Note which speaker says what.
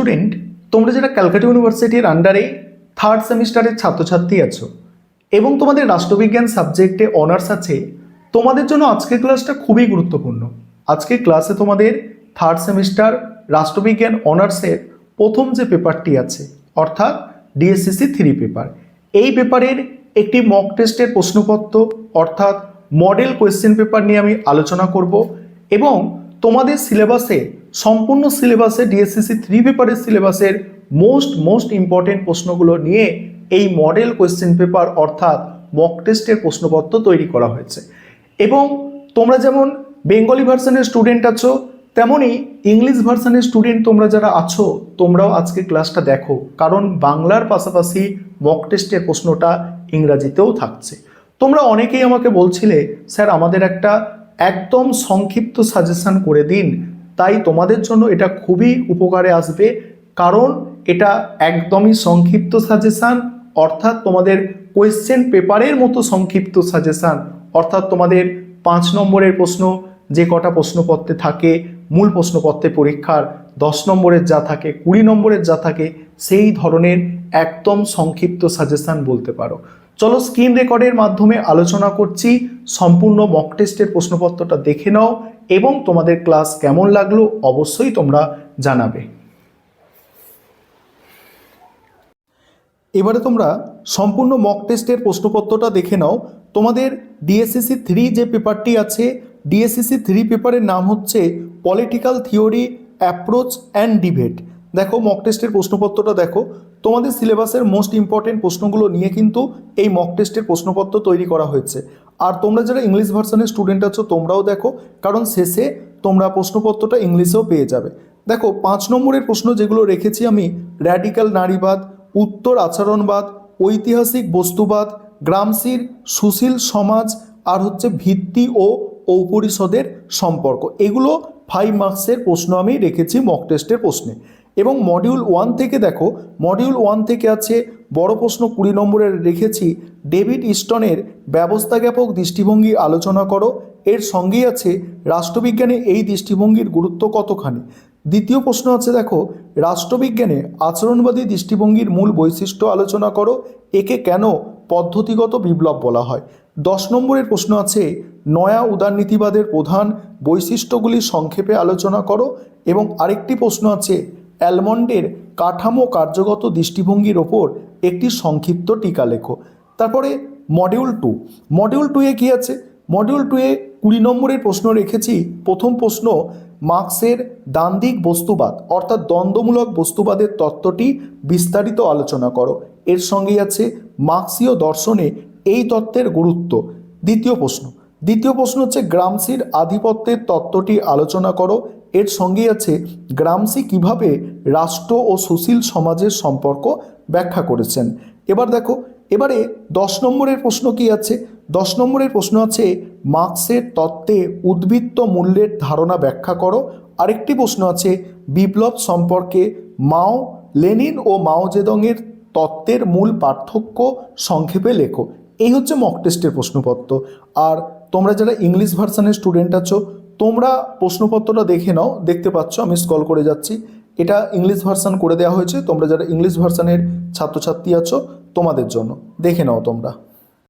Speaker 1: Student, তোমরা যারা ক্যালকাটা ইউনিভার্সিটির আন্ডারে থার্ড সেমিস্টারের ছাত্রছাত্রী আছো এবং তোমাদের রাষ্ট্রবিজ্ঞান সাবজেক্টে অনার্স আছে, তোমাদের জন্য আজকের ক্লাসটা খুবই গুরুত্বপূর্ণ। আজকের ক্লাসে তোমাদের থার্ড সেমিস্টার রাষ্ট্রবিজ্ঞান অনার্সের প্রথম যে পেপারটি আছে অর্থাৎ ডিএসসিসি 3 পেপার, এই পেপারের একটি মক টেস্টের প্রশ্নপত্র অর্থাৎ মডেল কোয়েশ্চেন পেপার নিয়ে আমি আলোচনা করব এবং তোমাদের সিলেবাসে সম্পূর্ণ সিলেবাসে ডিএসসিসি 3 পেপারের সিলেবাসের মোস্ট ইম্পর্টেন্ট প্রশ্নগুলো নিয়ে এই মডেল কোয়েশ্চেন পেপার অর্থাৎ মক টেস্টের প্রশ্নপত্র তৈরি করা হয়েছে। এবং তোমরা যেমন বেঙ্গলি ভার্সনের স্টুডেন্ট আছো, তেমনই ইংলিশ ভার্সনের স্টুডেন্ট তোমরা যারা আছো, তোমরাও আজকে ক্লাসটা দেখো, কারণ বাংলার পাশাপাশি মক টেস্টের প্রশ্নটা ইংরাজিতেও থাকছে। তোমরা অনেকেই আমাকে বলছিলে, স্যার আমাদের একটা একদম সংক্ষিপ্ত সাজেশন করে দিন, তাই তোমাদের জন্য এটা খুবই উপকারে আসবে, কারণ এটা একদমই সংক্ষিপ্ত সাজেশন, অর্থাৎ তোমাদের কোয়েশ্চেন পেপারের মতো সংক্ষিপ্ত সাজেশন, অর্থাৎ তোমাদের 5 নম্বরের প্রশ্ন যে কটা প্রশ্নপত্রে থাকে, মূল প্রশ্নপত্রে পরীক্ষার 10 নম্বরের যা থাকে, 20 নম্বরের যা থাকে, সেই ধরনের একদম সংক্ষিপ্ত সাজেশন বলতে পারো। চলো স্ক্রিন রেকর্ডের মাধ্যমে আলোচনা করছি, সম্পূর্ণ মক টেস্টের প্রশ্নপত্রটা দেখে নাও এবং তোমাদের ক্লাস কেমন লাগলো অবশ্যই তোমরা জানাবে। এবারে তোমরা সম্পূর্ণ মক টেস্টের প্রশ্নপত্রটা দেখে নাও। তোমাদের ডিএসসিসি 3 যে পেপারটি আছে, ডিএসসিসি 3 পেপারের নাম হচ্ছে political theory approach and debate. দেখো মক টেস্টের প্রশ্নপত্রটা দেখো, তোমাদের সিলেবাসের মোস্ট ইম্পর্টেন্ট প্রশ্নগুলো নিয়ে কিন্তু এই মক টেস্টের প্রশ্নপত্র তৈরি করা হয়েছে। আর তোমরা যারা ইংলিশ ভার্সনের স্টুডেন্ট আছো তোমরাও দেখো, কারণ শেষে তোমরা প্রশ্নপত্রটা ইংলিশেও পেয়ে যাবে। দেখো 5 নম্বরের প্রশ্ন যেগুলো রেখেছি আমি, র্যাডিক্যাল নারীবাদ, উত্তর আচরণবাদ, ঐতিহাসিক বস্তুবাদ, গ্রামসির সুশীল সমাজ, আর হচ্ছে ভিত্তি ও ঔপরিষদের সম্পর্ক, এগুলো 5 মার্কসের প্রশ্ন আমি রেখেছি মক টেস্টের প্রশ্নে। এবং মডিউল 1 থেকে দেখো, মডিউল 1 থেকে আছে বড় প্রশ্ন 20 নম্বরের রেখেছি ডেভিড ইস্টনের ব্যবস্থাজ্ঞাপক দৃষ্টিভঙ্গি আলোচনা করো। এর সঙ্গেই আছে রাষ্ট্রবিজ্ঞানে এই দৃষ্টিভঙ্গির গুরুত্ব কতখানি। দ্বিতীয় প্রশ্ন আছে দেখো, রাষ্ট্রবিজ্ঞানে আচরণবাদী দৃষ্টিভঙ্গির মূল বৈশিষ্ট্য আলোচনা করো, একে কেন পদ্ধতিগত বিপ্লব বলা হয়। 10 নম্বরের প্রশ্ন আছে নয়া উদারনীতিবাদের প্রধান বৈশিষ্ট্যগুলি সংক্ষেপে আলোচনা করো। এবং আরেকটি প্রশ্ন আছে অ্যালমন্ডের কাঠামো কার্যগত দৃষ্টিভঙ্গির ওপর একটি সংক্ষিপ্ত টিকা লেখো। তারপরে মডিউল 2, মডিউল 2-এ কী আছে, মডিউল 2-এ 20 নম্বরের প্রশ্ন রেখেছি। প্রথম প্রশ্ন, মার্ক্সের দ্বান্দ্বিক বস্তুবাদ অর্থাৎ দ্বন্দ্বমূলক বস্তুবাদের তত্ত্বটি বিস্তারিত আলোচনা করো। এর সঙ্গেই আছে মার্ক্সীয় দর্শনে এই তত্ত্বের গুরুত্ব। দ্বিতীয় প্রশ্ন হচ্ছে গ্রামসির আধিপত্যের তত্ত্বটি আলোচনা করো। এর সঙ্গেই আছে গ্রামসি কিভাবে রাষ্ট্র ও সুশীল সমাজের সম্পর্ক ব্যাখ্যা করেছেন। এবার দেখো, এবারে 10 নম্বরের প্রশ্ন কি আছে, 10 নম্বরের প্রশ্ন আছে মার্ক্সের তত্ত্বে উদ্বৃত্ত মূল্যের ধারণা ব্যাখ্যা করো। আরেকটি প্রশ্ন আছে বিপ্লব সম্পর্কে মাও লেনিন ও মাও জেদংয়ের তত্ত্বের মূল পার্থক্য সংক্ষেপে লেখো। এই হচ্ছে মক টেস্টের প্রশ্নপত্র। আর তোমরা যারা ইংলিশ ভার্সনের স্টুডেন্ট আছো, তোমরা প্রশ্নপত্রটা দেখে নাও, দেখতে পাচ্ছ আমি স্ক্রল করে যাচ্ছি, এটা ইংলিশ ভার্সন করে দেওয়া হয়েছে। তোমরা যারা ইংলিশ ভার্সনের ছাত্রছাত্রী আছো তোমাদের জন্য দেখে নাও তোমরা।